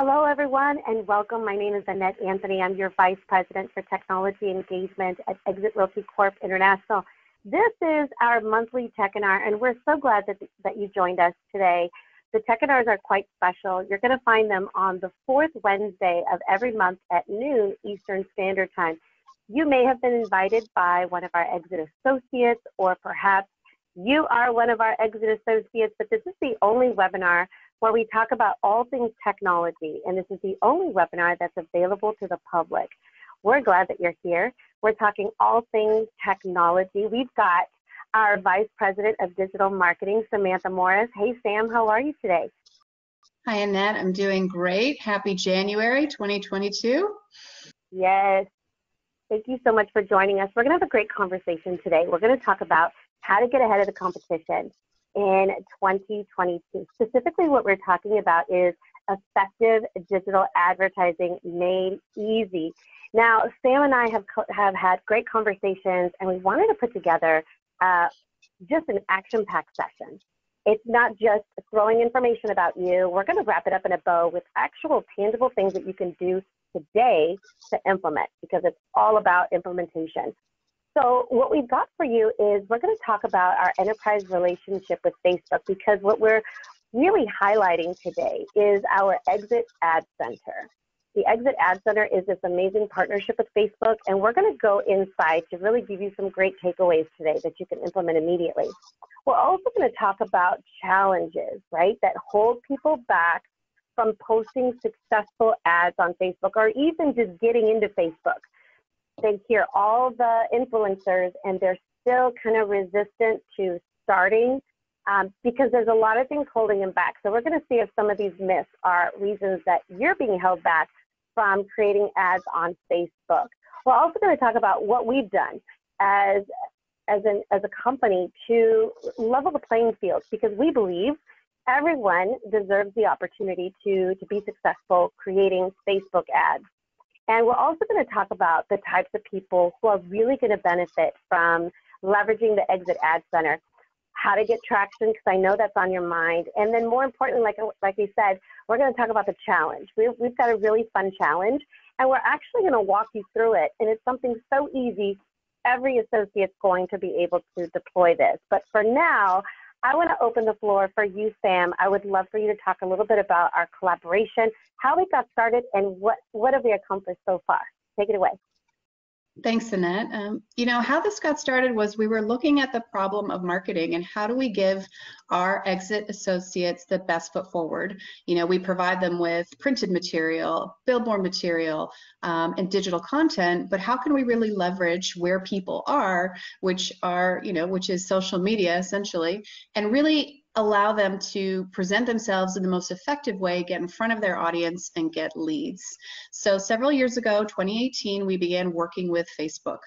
Hello, everyone, and welcome. My name is Annette Anthony. I'm your Vice President for Technology Engagement at Exit Realty Corp International. This is our monthly Tech-N-R, and we're so glad that you joined us today. The Tech-N-Rs are quite special. You're going to find them on the fourth Wednesday of every month at noon Eastern Standard Time. You may have been invited by one of our Exit associates, or perhaps you are one of our Exit associates, but this is the only webinar where we talk about all things technology, and this is the only webinar that's available to the public. We're glad that you're here. We're talking all things technology. We've got our Vice President of Digital Marketing, Samantha Morris. Hey, Sam, how are you today? Hi, Annette. I'm doing great. Happy January 2022. Yes. Thank you so much for joining us. We're going to have a great conversation today. We're going to talk about how to get ahead of the competition in 2022. Specifically, what we're talking about is effective digital advertising made easy. Now, Sam and I have had great conversations, and we wanted to put together just an action-packed session. It's not just throwing information about you. We're going to wrap it up in a bow with actual tangible things that you can do today to implement, because it's all about implementation. So what we've got for you is we're going to talk about our enterprise relationship with Facebook, because what we're really highlighting today is our Exit Ad Center. The Exit Ad Center is this amazing partnership with Facebook, and we're going to go inside to really give you some great takeaways today that you can implement immediately. We're also going to talk about challenges, right, that hold people back from posting successful ads on Facebook, or even just getting into Facebook. They hear all the influencers and they're still kind of resistant to starting because there's a lot of things holding them back. So we're going to see if some of these myths are reasons that you're being held back from creating ads on Facebook. We're also going to talk about what we've done as a company to level the playing field, because we believe everyone deserves the opportunity to be successful creating Facebook ads. And we're also going to talk about the types of people who are really going to benefit from leveraging the Exit Ad Center, how to get traction, because I know that's on your mind. And then more importantly, like we said, we're going to talk about the challenge. We've got a really fun challenge, and we're actually going to walk you through it. And it's something so easy, every associate's going to be able to deploy this. But for now, I want to open the floor for you, Sam. I would love for you to talk a little bit about our collaboration, how we got started, and what have we accomplished so far. Take it away. Thanks, Annette. How this got started was we were looking at the problem of marketing and how do we give our Exit associates the best foot forward. We provide them with printed material, billboard material, and digital content, but how can we really leverage where people are, which is social media essentially, and really allow them to present themselves in the most effective way, get in front of their audience, and get leads. So several years ago, 2018, we began working with Facebook,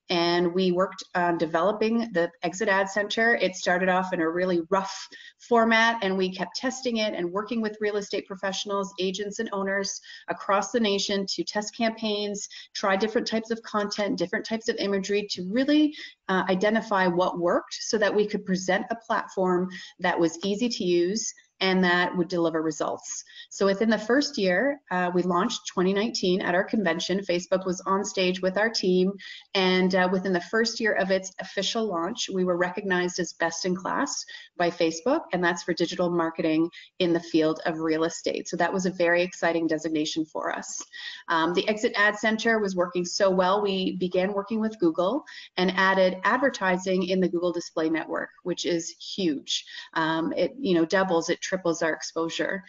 and we worked on developing the Exit Ad Center. It started off in a really rough format, and we kept testing it and working with real estate professionals, agents, and owners across the nation to test campaigns, try different types of content, different types of imagery to really identify what worked so that we could present a platform that was easy to use and that would deliver results. So within the first year, we launched 2019 at our convention. Facebook was on stage with our team, and within the first year of its official launch, we were recognized as best in class by Facebook, and that's for digital marketing in the field of real estate. So that was a very exciting designation for us. The Exit Ad Center was working so well, we began working with Google and added advertising in the Google Display Network, which is huge. It doubles, it triples our exposure.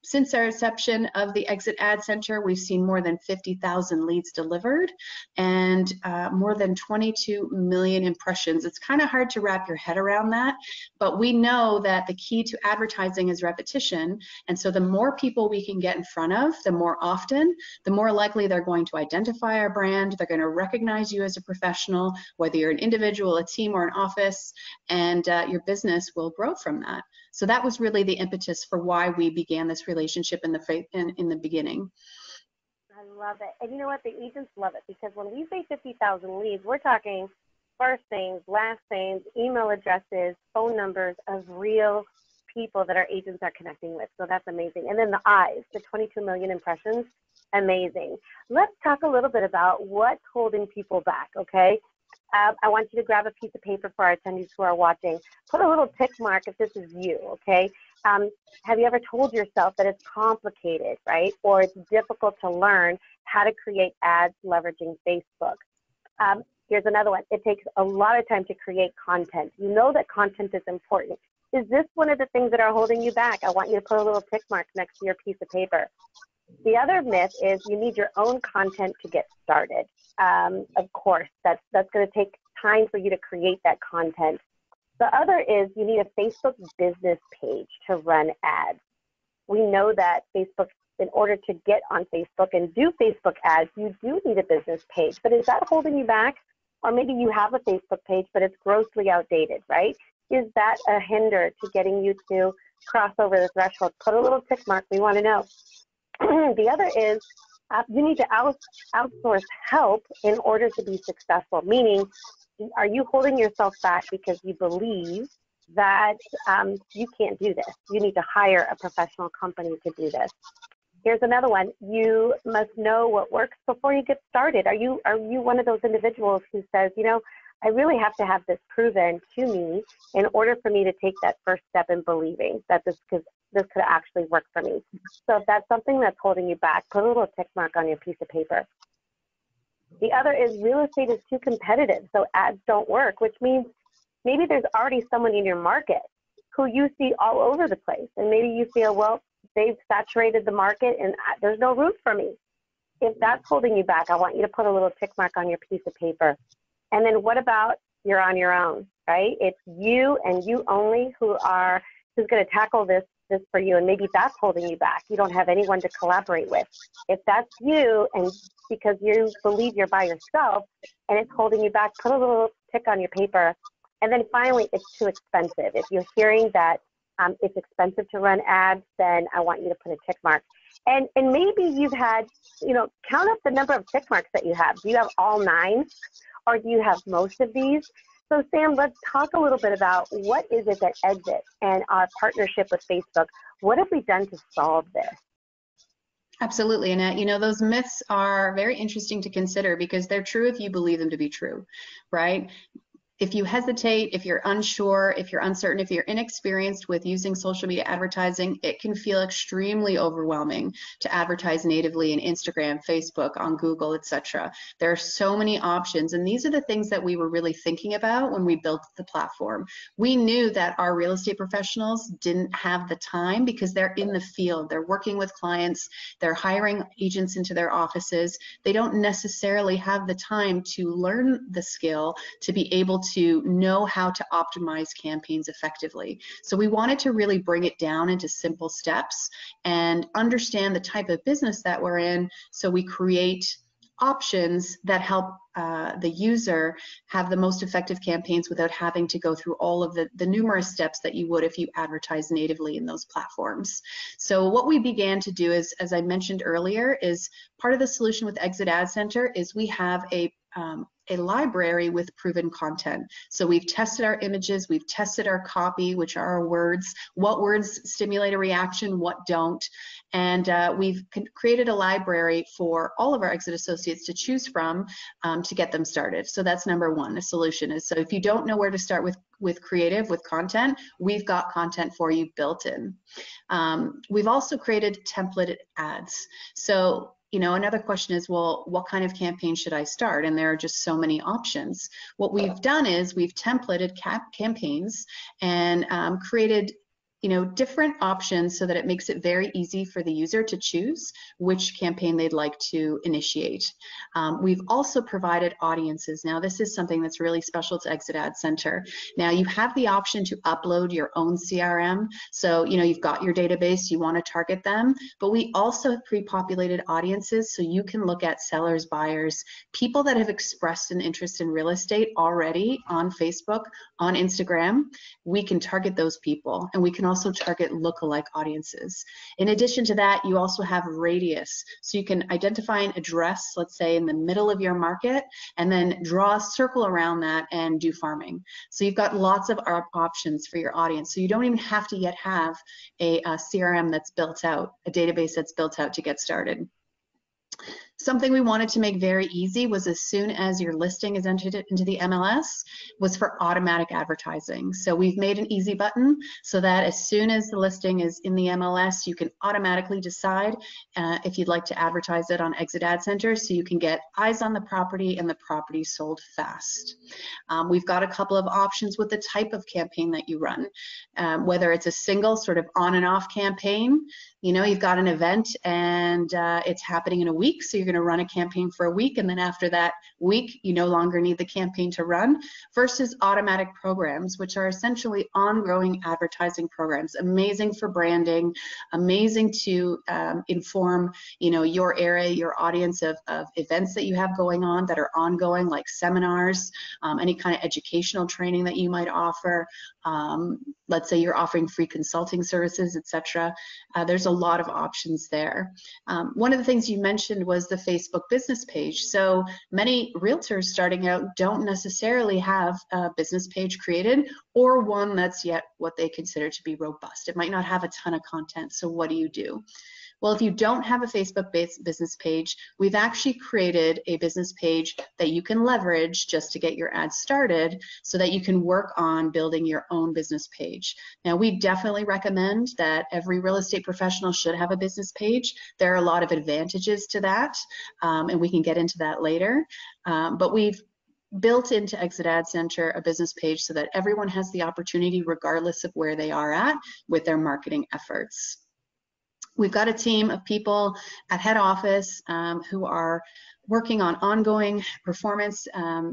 Since our inception of the Exit Ad Center, we've seen more than 50,000 leads delivered and more than 22 million impressions. It's kind of hard to wrap your head around that, but we know that the key to advertising is repetition. And so the more people we can get in front of, the more often, the more likely they're going to identify our brand. They're going to recognize you as a professional, whether you're an individual, a team, or an office, and your business will grow from that. So that was really the impetus for why we began this relationship in the beginning. I love it. And you know what? The agents love it, because when we say 50,000 leads, we're talking first names, last names, email addresses, phone numbers of real people that our agents are connecting with. So that's amazing. And then the eyes, the 22 million impressions, amazing. Let's talk a little bit about what's holding people back, okay? I want you to grab a piece of paper for our attendees who are watching. Put a little tick mark if this is you, okay? Have you ever told yourself that it's complicated, right? Or it's difficult to learn how to create ads leveraging Facebook? Here's another one. It takes a lot of time to create content. You know that content is important. Is this one of the things that are holding you back? I want you to put a little tick mark next to your piece of paper. The other myth is you need your own content to get started. Of course, that's going to take time for you to create that content. The other is you need a Facebook business page to run ads. We know that Facebook, in order to get on Facebook and do Facebook ads, you do need a business page. But is that holding you back? Or maybe you have a Facebook page, but it's grossly outdated, right? Is that a hinder to getting you to cross over the threshold? Put a little tick mark. We want to know. The other is you need to outsource help in order to be successful, meaning are you holding yourself back because you believe that you can't do this? You need to hire a professional company to do this. Here's another one. You must know what works before you get started. Are you one of those individuals who says, you know, I really have to have this proven to me in order for me to take that first step in believing that this could actually work for me. So if that's something that's holding you back, put a little tick mark on your piece of paper. The other is real estate is too competitive, so ads don't work, which means maybe there's already someone in your market who you see all over the place. And maybe you feel, well, they've saturated the market and there's no room for me. If that's holding you back, I want you to put a little tick mark on your piece of paper. And then what about you're on your own, right? It's you and you only who's going to tackle this for you, and maybe that's holding you back. You don't have anyone to collaborate with. If that's you, and because you believe you're by yourself and it's holding you back, put a little tick on your paper. And then finally, it's too expensive. If you're hearing that it's expensive to run ads, then I want you to put a tick mark. And maybe you've had, count up the number of tick marks that you have. Do you have all 9, or do you have most of these? So Sam, let's talk a little bit about what is it that Exit and our partnership with Facebook, what have we done to solve this? Absolutely, Annette. Those myths are very interesting to consider because they're true if you believe them to be true, right? If you hesitate, if you're unsure, if you're uncertain, if you're inexperienced with using social media advertising, it can feel extremely overwhelming to advertise natively in Instagram, Facebook, on Google, etc. There are so many options, and these are the things that we were really thinking about when we built the platform. We knew that our real estate professionals didn't have the time because they're in the field, they're working with clients, they're hiring agents into their offices. They don't necessarily have the time to learn the skill to be able to know how to optimize campaigns effectively. So we wanted to really bring it down into simple steps and understand the type of business that we're in, so we create options that help the user have the most effective campaigns without having to go through all of the numerous steps that you would if you advertise natively in those platforms. So what we began to do is, as I mentioned earlier, is part of the solution with Exit Ad Center is we have a library with proven content. So we've tested our images, we've tested our copy, which are our words, what words stimulate a reaction, what don't. And we've created a library for all of our Exit associates to choose from to get them started. So that's number one, the solution is, so if you don't know where to start with creative, with content, we've got content for you built in. We've also created templated ads. So another question is, well, what kind of campaign should I start? And there are just so many options. What we've done is we've templated campaigns and created different options so that it makes it very easy for the user to choose which campaign they'd like to initiate. We've also provided audiences. Now, this is something that's really special to Exit Ad Center. Now, you have the option to upload your own CRM. So, you've got your database, you want to target them, but we also have pre-populated audiences so you can look at sellers, buyers, people that have expressed an interest in real estate already on Facebook, on Instagram. We can target those people, and we can also target lookalike audiences. In addition to that, you also have radius. So you can identify an address, let's say in the middle of your market, and then draw a circle around that and do farming. So you've got lots of options for your audience. So you don't even have to yet have a CRM that's built out, a database that's built out to get started. Something we wanted to make very easy was as soon as your listing is entered into the MLS was for automatic advertising. So we've made an easy button so that as soon as the listing is in the MLS, you can automatically decide if you'd like to advertise it on Exit Ad Center so you can get eyes on the property and the property sold fast. We've got a couple of options with the type of campaign that you run, whether it's a single sort of on and off campaign. You know, you've got an event and it's happening in a week, so you're going to run a campaign for a week, and then after that week, you no longer need the campaign to run, versus automatic programs, which are essentially ongoing advertising programs. Amazing for branding, amazing to inform, you know, your area, your audience of events that you have going on that are ongoing, like seminars, any kind of educational training that you might offer. Let's say you're offering free consulting services, etc. There's a lot of options there. One of the things you mentioned was the Facebook business page. So many realtors starting out don't necessarily have a business page created, or one that's yet what they consider to be robust. It might not have a ton of content. So what do you do? Well, if you don't have a Facebook-based business page, we've actually created a business page that you can leverage just to get your ads started so that you can work on building your own business page. Now, we definitely recommend that every real estate professional should have a business page. There are a lot of advantages to that, and we can get into that later. But we've built into Exit Ad Center a business page so that everyone has the opportunity, regardless of where they are at with their marketing efforts. We've got a team of people at head office who are working on ongoing performance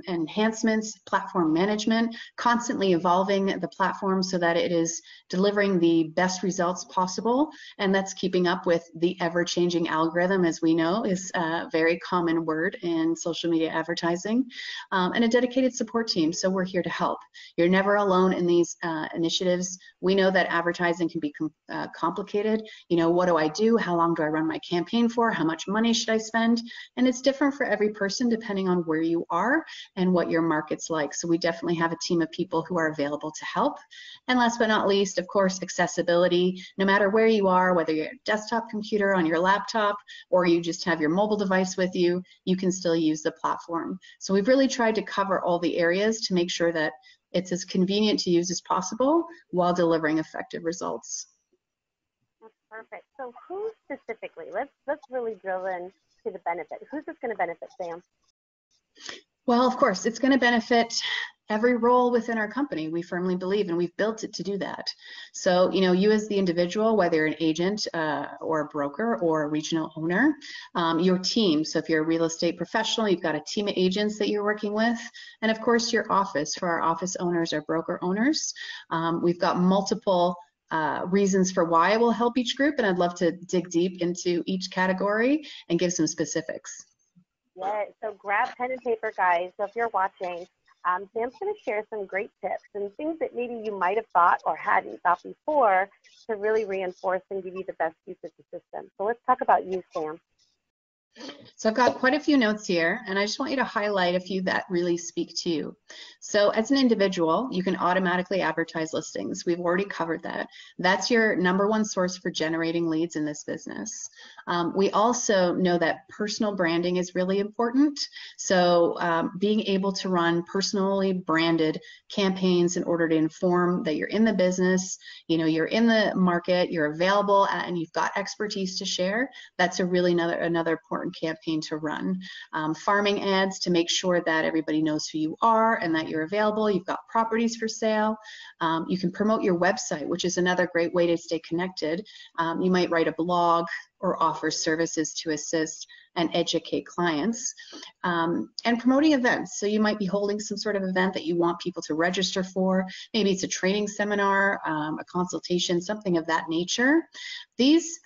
enhancements, platform management, constantly evolving the platform so that it is delivering the best results possible. And that's keeping up with the ever-changing algorithm, as we know, is a very common word in social media advertising, and a dedicated support team. So we're here to help. You're never alone in these initiatives. We know that advertising can be complicated. You know, what do I do? How long do I run my campaign for? How much money should I spend? And it's different for every person depending on where you are and what your market's like. So we definitely have a team of people who are available to help. And last but not least, of course, accessibility. No matter where you are, whether you're a desktop computer, on your laptop, or you just have your mobile device with you, you can still use the platform. So we've really tried to cover all the areas to make sure that it's as convenient to use as possible while delivering effective results. That's perfect. So who specifically, let's really drill in to the benefit. Who's this going to benefit, Sam? Well, of course, it's going to benefit every role within our company. We firmly believe, and we've built it to do that. So, you know, you as the individual, whether you're an agent or a broker or a regional owner, your team. So if you're a real estate professional, you've got a team of agents that you're working with. And of course, your office, for our office owners or broker owners. We've got multiple reasons for why it will help each group, and I'd love to dig deep into each category and give some specifics. Yeah, so grab pen and paper, guys. So if you're watching, Sam's going to share some great tips and things that maybe you might have thought or hadn't thought before to really reinforce and give you the best use of the system. So let's talk about you, Sam. So I've got quite a few notes here, and I just want you to highlight a few that really speak to you. So as an individual, you can automatically advertise listings. We've already covered that. That's your #1 source for generating leads in this business. We also know that personal branding is really important. So being able to run personally branded campaigns in order to inform that you're in the business, you know, you're in the market, you're available, and you've got expertise to share. That's a really another important campaign to run. Farming ads to make sure that everybody knows who you are and that you're available. You've got properties for sale. You can promote your website, which is another great way to stay connected. You might write a blog or offer services to assist and educate clients, and promoting events. So you might be holding some sort of event that you want people to register for. Maybe it's a training seminar, a consultation, something of that nature. These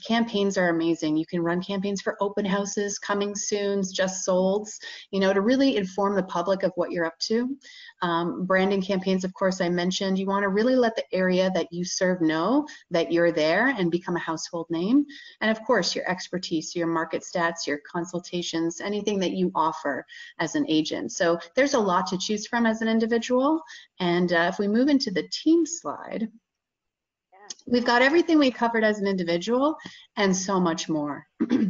campaigns are amazing. You can run campaigns for open houses, coming soons, just solds, you know, to really inform the public of what you're up to. Branding campaigns, of course, I mentioned. You want to really let the area that you serve know that you're there and become a household name. And of course, your expertise, your market stats, your consultations, anything that you offer as an agent. So there's a lot to choose from as an individual. And if we move into the team slide, we've got everything we covered as an individual and so much more.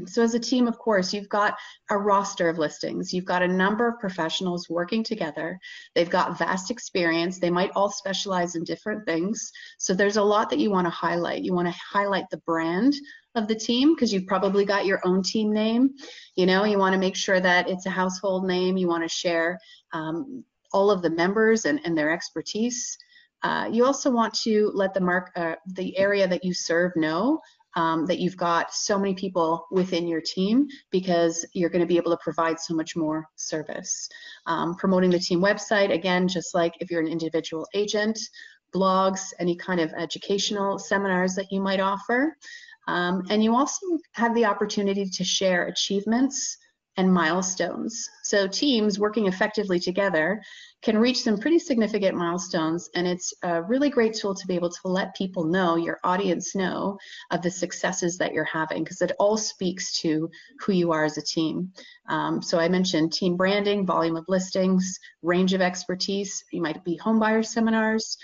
So as a team, of course, you've got a roster of listings. You've got a number of professionals working together. They've got vast experience. They might all specialize in different things. So there's a lot that you want to highlight. You want to highlight the brand of the team because you've probably got your own team name. You know, you want to make sure that it's a household name. You want to share all of the members and their expertise. You also want to let the area that you serve know that you've got so many people within your team because you're going to be able to provide so much more service. Promoting the team website, again, just like if you're an individual agent, blogs, any kind of educational seminars that you might offer. And you also have the opportunity to share achievements and milestones. So teams working effectively together can reach some pretty significant milestones, and it's a really great tool to be able to let people know, your audience know, of the successes that you're having, because it all speaks to who you are as a team. So I mentioned team branding, volume of listings, range of expertise. You might be homebuyer seminars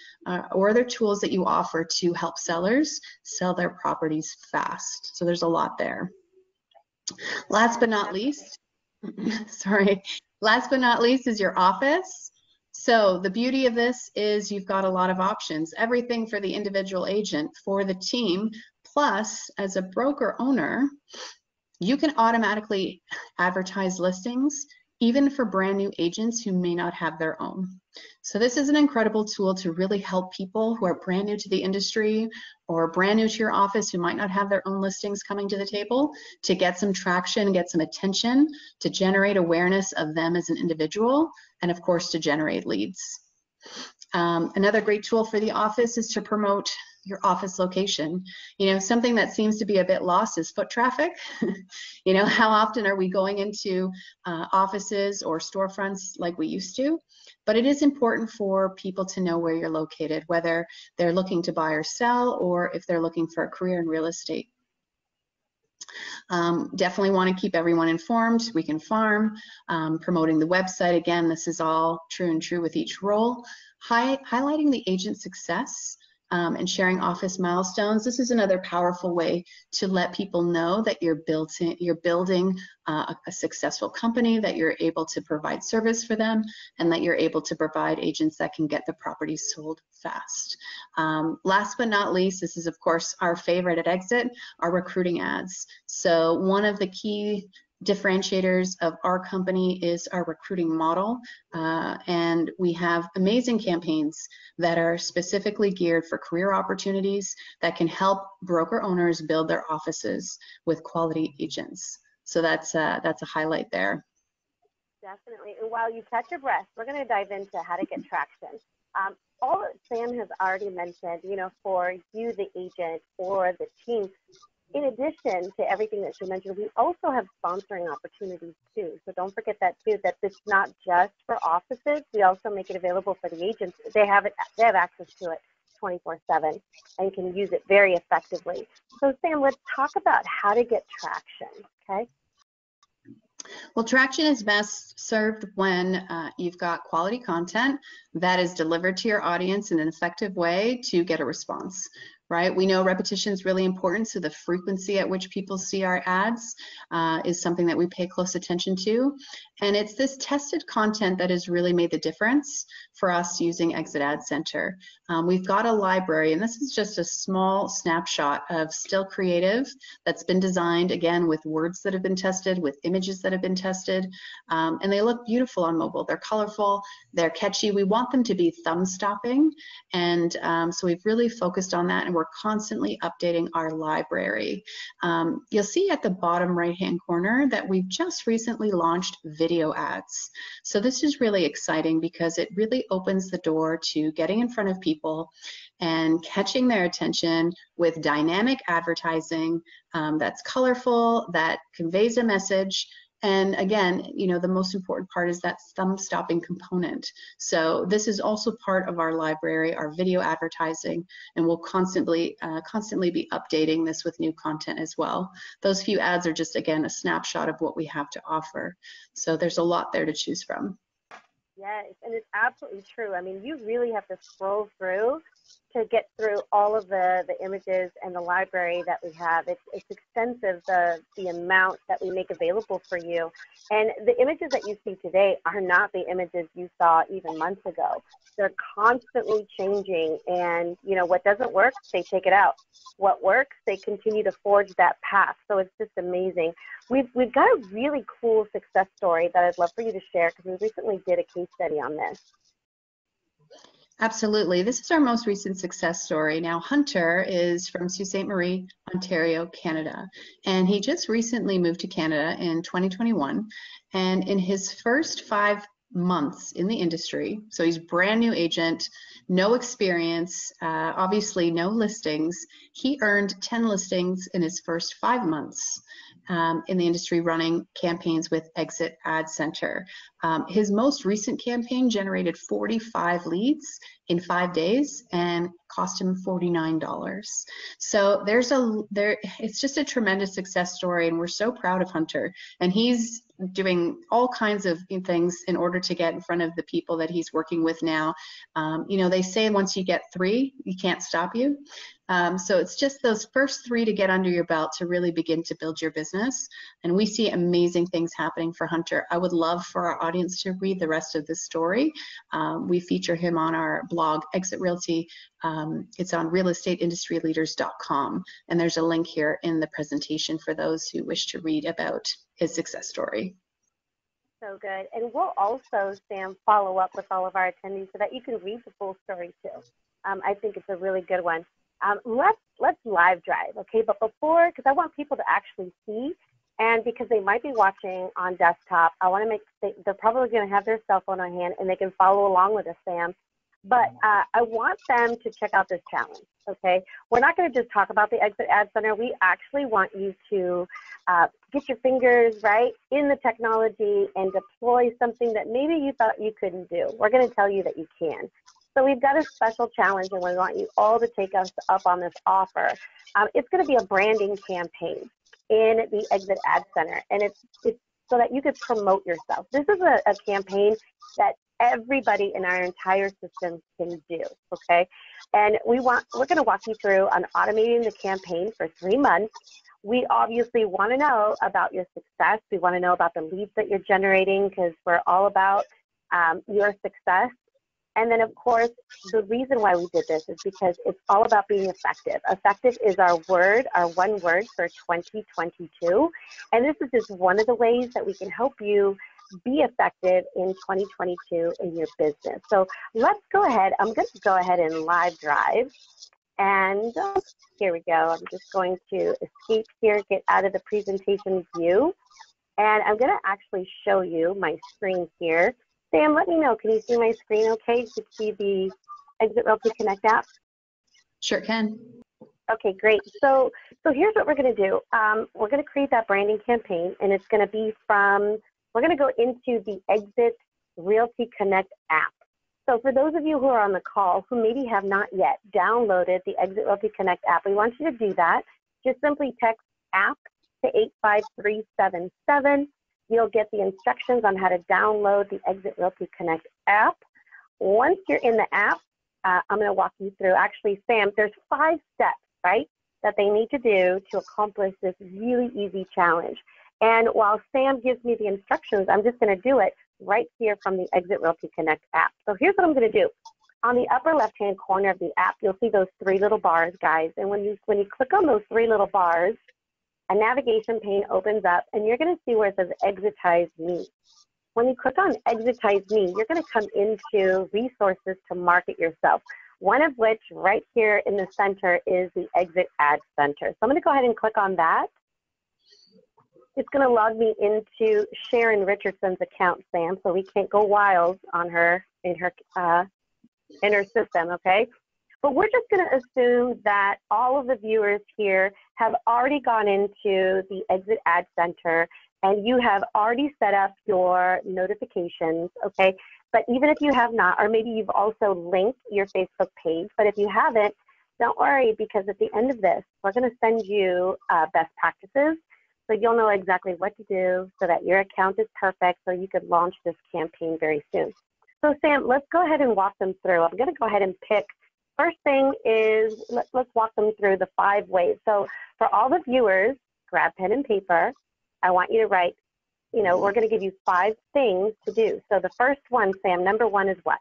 or other tools that you offer to help sellers sell their properties fast. So there's a lot there. Last but not least, last but not least is your office. So the beauty of this is you've got a lot of options, everything for the individual agent, for the team, plus as a broker owner, you can automatically advertise listings even for brand new agents who may not have their own. So this is an incredible tool to really help people who are brand new to the industry or brand new to your office who might not have their own listings coming to the table to get some traction, get some attention, to generate awareness of them as an individual, and of course to generate leads. Another great tool for the office is to promote your office location. You know, something that seems to be a bit lost is foot traffic. You know, how often are we going into offices or storefronts like we used to? But it is important for people to know where you're located, whether they're looking to buy or sell, or if they're looking for a career in real estate. Definitely want to keep everyone informed. We can farm, promoting the website. Again, this is all true with each role. Highlighting the agent's success and sharing office milestones. This is another powerful way to let people know that you're building a successful company, that you're able to provide service for them, and that you're able to provide agents that can get the properties sold fast. Last but not least, this is of course our favorite at Exit, our recruiting ads. So one of the key differentiators of our company is our recruiting model, and we have amazing campaigns that are specifically geared for career opportunities that can help broker owners build their offices with quality agents. So that's a highlight there. Definitely. And while you catch your breath, we're going to dive into how to get traction. All that Sam has already mentioned, you know, for you, the agent, or the team, in addition to everything that you mentioned, we also have sponsoring opportunities too. So don't forget that too, that it's not just for offices. We also make it available for the agents. They have access to it 24/7 and can use it very effectively. So Sam, let's talk about how to get traction, okay? Well, traction is best served when you've got quality content that is delivered to your audience in an effective way to get a response, right? We know repetition is really important, so the frequency at which people see our ads is something that we pay close attention to. And it's this tested content that has really made the difference for us using Exit Ad Center. We've got a library, and this is just a small snapshot of still creative that's been designed, again, with words that have been tested, with images that have been tested, and they look beautiful on mobile. They're colorful, they're catchy. We want them to be thumb-stopping, and so we've really focused on that, and we're constantly updating our library. You'll see at the bottom right-hand corner that we've just recently launched video ads. So this is really exciting because it really opens the door to getting in front of people and catching their attention with dynamic advertising that's colorful, that conveys a message, And again, you know, the most important part is that thumb stopping component. So this is also part of our library, our video advertising, and we'll constantly be updating this with new content as well. Those few ads are just, again, a snapshot of what we have to offer. So there's a lot there to choose from. Yes, and it's absolutely true. I mean, you really have to scroll through to get through all of the images and the library that we have. It's extensive, the amount that we make available for you. And the images that you see today are not the images you saw even months ago. They're constantly changing, and you know what doesn't work, they take it out. What works, they continue to forge that path. So it's just amazing. We've got a really cool success story that I'd love for you to share, because we recently did a case study on this. Absolutely. This is our most recent success story. Now, Hunter is from Sault Ste. Marie, Ontario, Canada, and he just recently moved to Canada in 2021. And in his first 5 months in the industry, so he's brand new agent, no experience, obviously no listings. He earned 10 listings in his first 5 months in the industry, running campaigns with Exit Ad Center. His most recent campaign generated 45 leads in 5 days and cost him $49. So it's just a tremendous success story, and we're so proud of Hunter. And he's doing all kinds of things in order to get in front of the people that he's working with now. You know, they say once you get 3, you can't stop you. So it's just those first 3 to get under your belt to really begin to build your business. And we see amazing things happening for Hunter. I would love for our audience to read the rest of the story. We feature him on our blog, Exit Realty. It's on realestateindustryleaders.com. And there's a link here in the presentation for those who wish to read about his success story. So good. And we'll also, Sam, follow up with all of our attendees so that you can read the full story too. I think it's a really good one. Let's live drive, okay? But before, because I want people to actually see, and because they might be watching on desktop, I want to they're probably going to have their cell phone on hand and they can follow along with us, Sam. But I want them to check out this challenge, okay? We're not going to just talk about the Exit Ad Center. We actually want you to get your fingers right in the technology and deploy something that maybe you thought you couldn't do. We're going to tell you that you can. So we've got a special challenge, and we want you all to take us up on this offer. It's going to be a branding campaign in the Exit Ad Center, and it's so that you could promote yourself. This is a campaign that everybody in our entire system can do, okay? And we're going to walk you through on automating the campaign for 3 months. We obviously want to know about your success. We want to know about the leads that you're generating, because we're all about your success. And then, of course, the reason why we did this is because it's all about being effective. Effective is our one word for 2022. And this is just one of the ways that we can help you be effective in 2022 in your business. So let's go ahead. I'm going to go ahead and live drive. And here we go. I'm just going to escape here, get out of the presentation view. And I'm going to actually show you my screen here. Sam, let me know. Can you see my screen okay to see the Exit Realty Connect app? Sure can. Okay, great. So here's what we're going to do. We're going to create that branding campaign, and it's going to be we're going to go into the Exit Realty Connect app. So for those of you who are on the call who maybe have not yet downloaded the Exit Realty Connect app, we want you to do that. Just simply text app to 85377. You'll get the instructions on how to download the Exit Realty Connect app. Once you're in the app, I'm going to walk you through. Actually, Sam, there's 5 steps, right, that they need to do to accomplish this really easy challenge. And while Sam gives me the instructions, I'm just going to do it right here from the Exit Realty Connect app. So here's what I'm going to do. On the upper left-hand corner of the app, you'll see those 3 little bars, guys. And when you click on those 3 little bars, a navigation pane opens up, and you're going to see where it says Exitize Me. When you click on Exitize Me, you're going to come into resources to market yourself, one of which right here in the center is the Exit Ad Center. So I'm going to go ahead and click on that. It's going to log me into Sharon Richardson's account, Sam, so we can't go wild on her in her system, okay? But we're just going to assume that all of the viewers here have already gone into the Exit Ad Center and you have already set up your notifications, okay? But even if you have not, or maybe you've also linked your Facebook page, but if you haven't, don't worry, because at the end of this, we're going to send you best practices, so you'll know exactly what to do so that your account is perfect, so you could launch this campaign very soon. So Sam, let's go ahead and walk them through. I'm going to go ahead and pick. First thing is, let's walk them through the 5 ways. So for all the viewers, grab pen and paper. I want you to write, we're going to give you 5 things to do. So the first one, Sam, number 1 is what?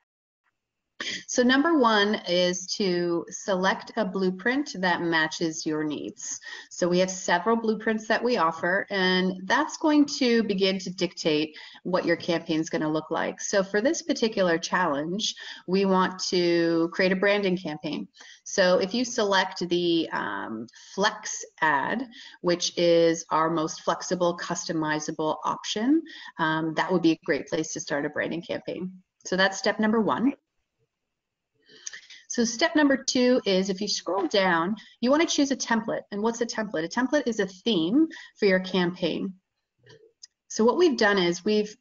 So number 1 is to select a blueprint that matches your needs. So we have several blueprints that we offer, and that's going to begin to dictate what your campaign is going to look like. So for this particular challenge, we want to create a branding campaign. So if you select the Flex ad, which is our most flexible, customizable option, that would be a great place to start a branding campaign. So that's step number 1. So step number 2 is, if you scroll down, you want to choose a template. And what's a template? A template is a theme for your campaign. So what we've done is we've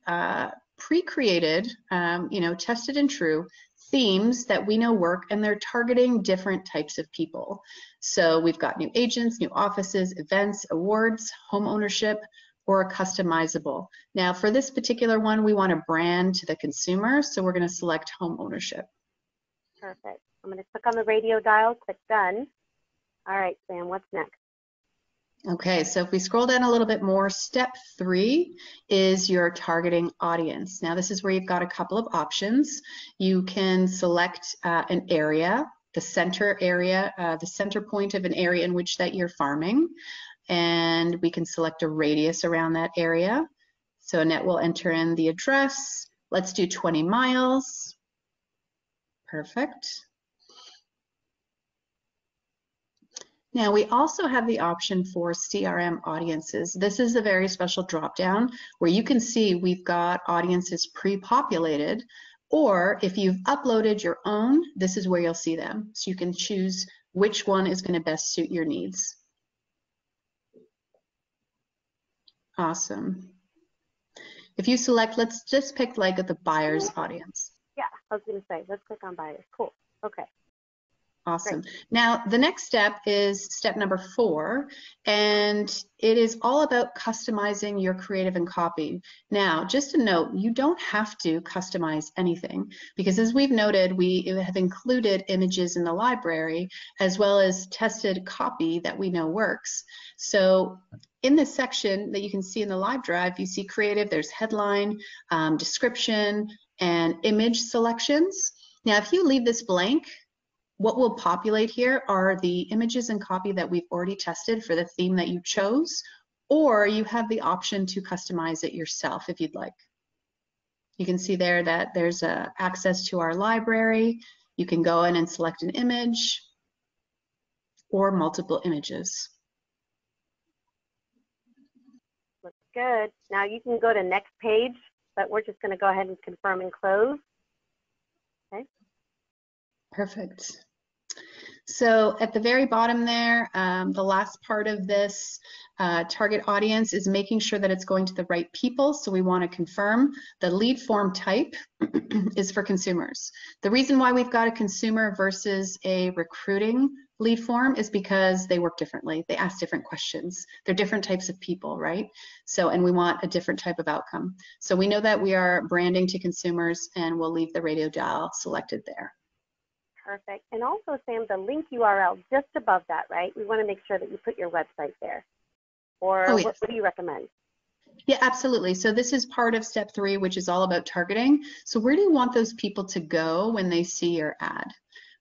pre-created, tested and true themes that we know work, and they're targeting different types of people. So we've got new agents, new offices, events, awards, home ownership, or a customizable. Now for this particular one, we want to brand to the consumer, so we're going to select home ownership. Perfect. I'm going to click on the radio dial, click done. All right, Sam, what's next? Okay, so if we scroll down a little bit more, step 3 is your targeting audience. Now this is where you've got a couple of options. You can select an area, the center area, the center point of an area in which that you're farming, and we can select a radius around that area. So Annette will enter in the address. Let's do 20 miles. Perfect. Now we also have the option for CRM audiences. This is a very special drop-down where you can see we've got audiences pre-populated, or if you've uploaded your own, this is where you'll see them. So you can choose which one is going to best suit your needs. Awesome. If you select, let's just pick like the buyer's audience. Yeah, I was going to say, let's click on buyers. Cool. Okay. Awesome. Great. Now, the next step is step number 4, and it is all about customizing your creative and copy. Now, just a note, you don't have to customize anything, because as we've noted, we have included images in the library as well as tested copy that we know works. So in this section that you can see in the live drive, you see creative, there's headline, description, and image selections. Now, if you leave this blank, what will populate here are the images and copy that we've already tested for the theme that you chose, or you have the option to customize it yourself if you'd like. You can see there that there's access to our library. You can go in and select an image or multiple images. Looks good. Now you can go to next page, but we're just going to go ahead and confirm and close. Okay. Perfect. So at the very bottom there, the last part of this target audience is making sure that it's going to the right people. So we want to confirm the lead form type is for consumers. The reason why we've got a consumer versus a recruiting lead form is because they work differently. They ask different questions. They're different types of people, right? So, and we want a different type of outcome. So we know that we are branding to consumers, and we'll leave the radio dial selected there. Perfect. And also, Sam, the link URL just above that, right? We want to make sure that you put your website there. Or Oh, yes. what do you recommend? Yeah, absolutely. So this is part of step 3, which is all about targeting. So where do you want those people to go when they see your ad,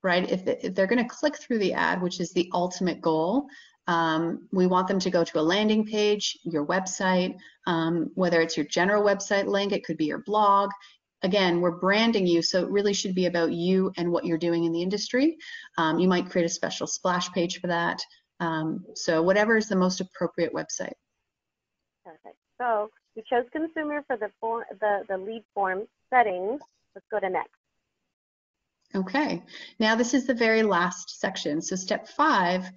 right? If they're going to click through the ad, which is the ultimate goal, we want them to go to a landing page, your website, whether it's your general website link, it could be your blog. Again, we're branding you, so it really should be about you and what you're doing in the industry. You might create a special splash page for that. So whatever is the most appropriate website. Perfect. So we chose consumer for the lead form settings. Let's go to next. Okay, now this is the very last section. So step 5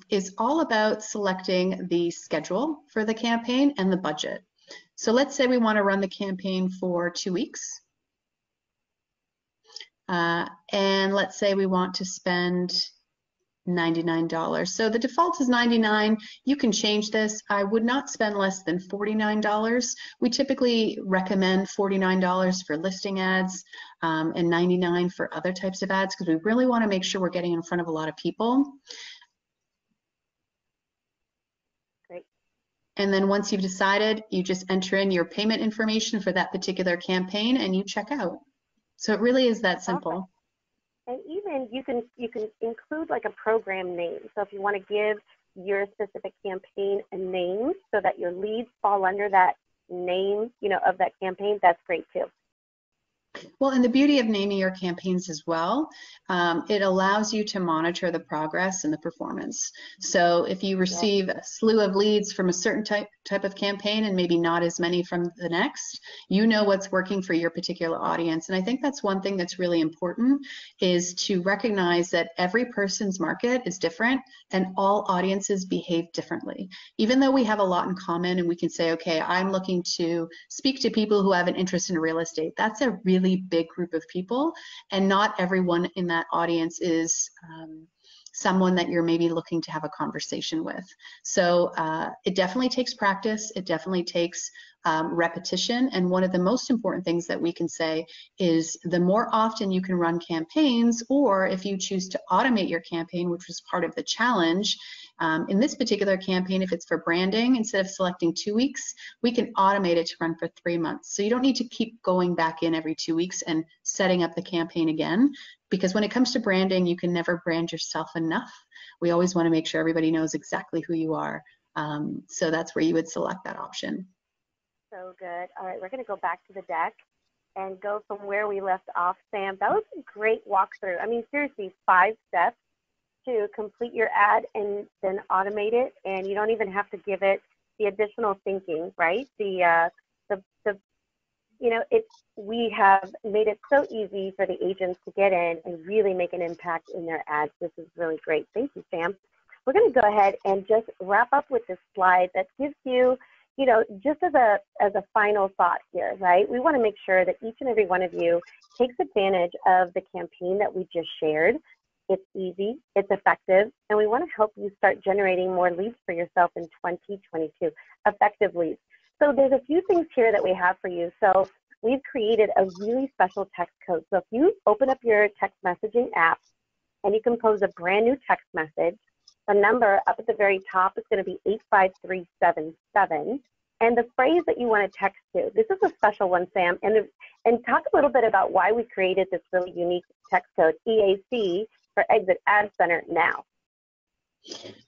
is all about selecting the schedule for the campaign and the budget. So let's say we want to run the campaign for 2 weeks. And let's say we want to spend $99. So the default is $99. You can change this. I would not spend less than $49. We typically recommend $49 for listing ads and $99 for other types of ads because we really want to make sure we're getting in front of a lot of people. Great. And then once you've decided, you just enter in your payment information for that particular campaign and you check out. So it really is that simple. Awesome. And even you can include like a program name. So if you want to give your specific campaign a name so that your leads fall under that name, of that campaign, that's great too. Well, and the beauty of naming your campaigns as well, it allows you to monitor the progress and the performance. So if you receive a slew of leads from a certain type of campaign and maybe not as many from the next, you know what's working for your particular audience. And I think that's one thing that's really important, is to recognize that every person's market is different and all audiences behave differently. Even though we have a lot in common and we can say, okay, I'm looking to speak to people who have an interest in real estate. That's a really big group of people, and not everyone in that audience is someone that you're maybe looking to have a conversation with. So it definitely takes practice. It definitely takes repetition. And one of the most important things that we can say is the more often you can run campaigns, or if you choose to automate your campaign, which was part of the challenge, in this particular campaign, if it's for branding, instead of selecting 2 weeks, we can automate it to run for 3 months. So you don't need to keep going back in every 2 weeks and setting up the campaign again, because when it comes to branding, you can never brand yourself enough. We always want to make sure everybody knows exactly who you are. So that's where you would select that option. So good. All right, we're going to go back to the deck and go from where we left off, Sam. That was a great walkthrough. I mean, seriously, 5 steps to complete your ad and then automate it, and you don't even have to give it the additional thinking, right? We have made it so easy for the agents to get in and really make an impact in their ads. This is really great. Thank you, Sam. We're going to go ahead and just wrap up with this slide that gives you, just as a final thought here, right? We want to make sure that each and every one of you takes advantage of the campaign that we just shared. It's easy, it's effective, and we want to help you start generating more leads for yourself in 2022, effective leads. So there's a few things here that we have for you. So we've created a really special text code. So if you open up your text messaging app and you compose a brand new text message, the number up at the very top is going to be 85377. And the phrase that you want to text to, this is a special one, Sam, and talk a little bit about why we created this really unique text code, EAC, for Exit Ad Center Now.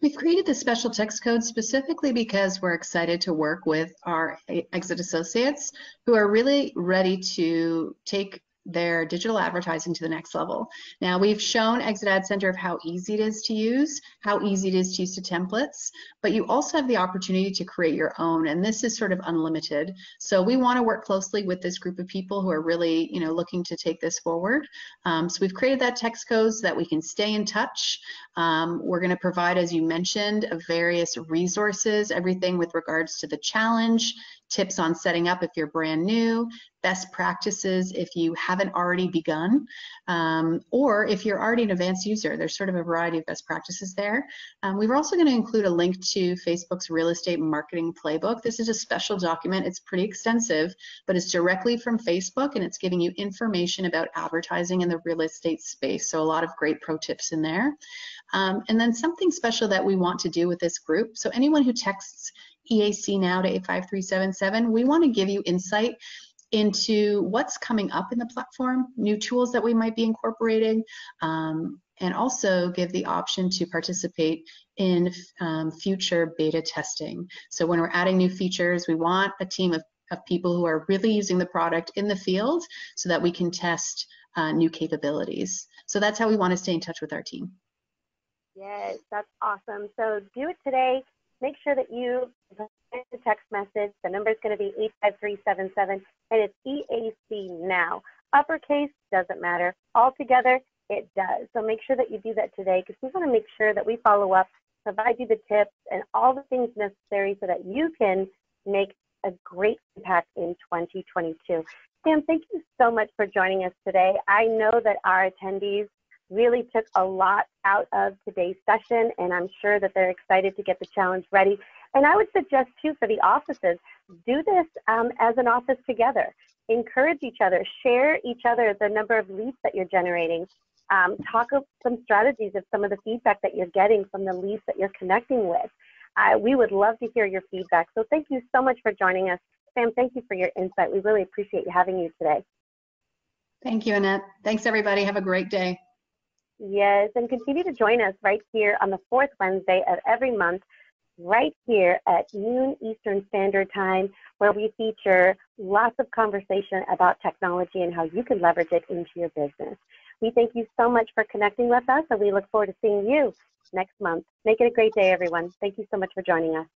We've created the special text code specifically because we're excited to work with our Exit associates who are really ready to take their digital advertising to the next level. Now, we've shown Exit Ad Center of how easy it is to use, how easy it is to use the templates, but you also have the opportunity to create your own, and this is sort of unlimited. So we want to work closely with this group of people who are really, looking to take this forward. So we've created that text code so that we can stay in touch. We're going to provide, as you mentioned, various resources, everything with regards to the challenge, tips on setting up if you're brand new, best practices if you haven't already begun, or if you're already an advanced user. There's sort of a variety of best practices there. We're also going to include a link to Facebook's Real Estate Marketing Playbook. This is a special document. It's pretty extensive, but it's directly from Facebook, and it's giving you information about advertising in the real estate space. So a lot of great pro tips in there. And then something special that we want to do with this group. So anyone who texts EAC now to 85377, we want to give you insight into what's coming up in the platform, new tools that we might be incorporating, and also give the option to participate in future beta testing. So when we're adding new features, we want a team of people who are really using the product in the field so that we can test new capabilities. So that's how we want to stay in touch with our team. Yes, that's awesome. So do it today. Make sure that you send the text message. The number is going to be 85377, and it's EAC now. uppercase, doesn't matter. All together, it does. So make sure that you do that today, because we want to make sure that we follow up, provide you the tips and all the things necessary so that you can make a great impact in 2022. Sam, thank you so much for joining us today. I know that our attendees really took a lot out of today's session, and I'm sure that they're excited to get the challenge ready. And I would suggest, too, for the offices, do this as an office together. Encourage each other, share each other the number of leads that you're generating. Talk of some strategies of some of the feedback that you're getting from the leads that you're connecting with. We would love to hear your feedback. So thank you so much for joining us. Sam, thank you for your insight. We really appreciate having you today. Thank you, Annette. Thanks, everybody. Have a great day. Yes, and continue to join us right here on the fourth Wednesday of every month, right here at noon Eastern Standard Time, where we feature lots of conversation about technology and how you can leverage it into your business. We thank you so much for connecting with us, and we look forward to seeing you next month. Make it a great day, everyone. Thank you so much for joining us.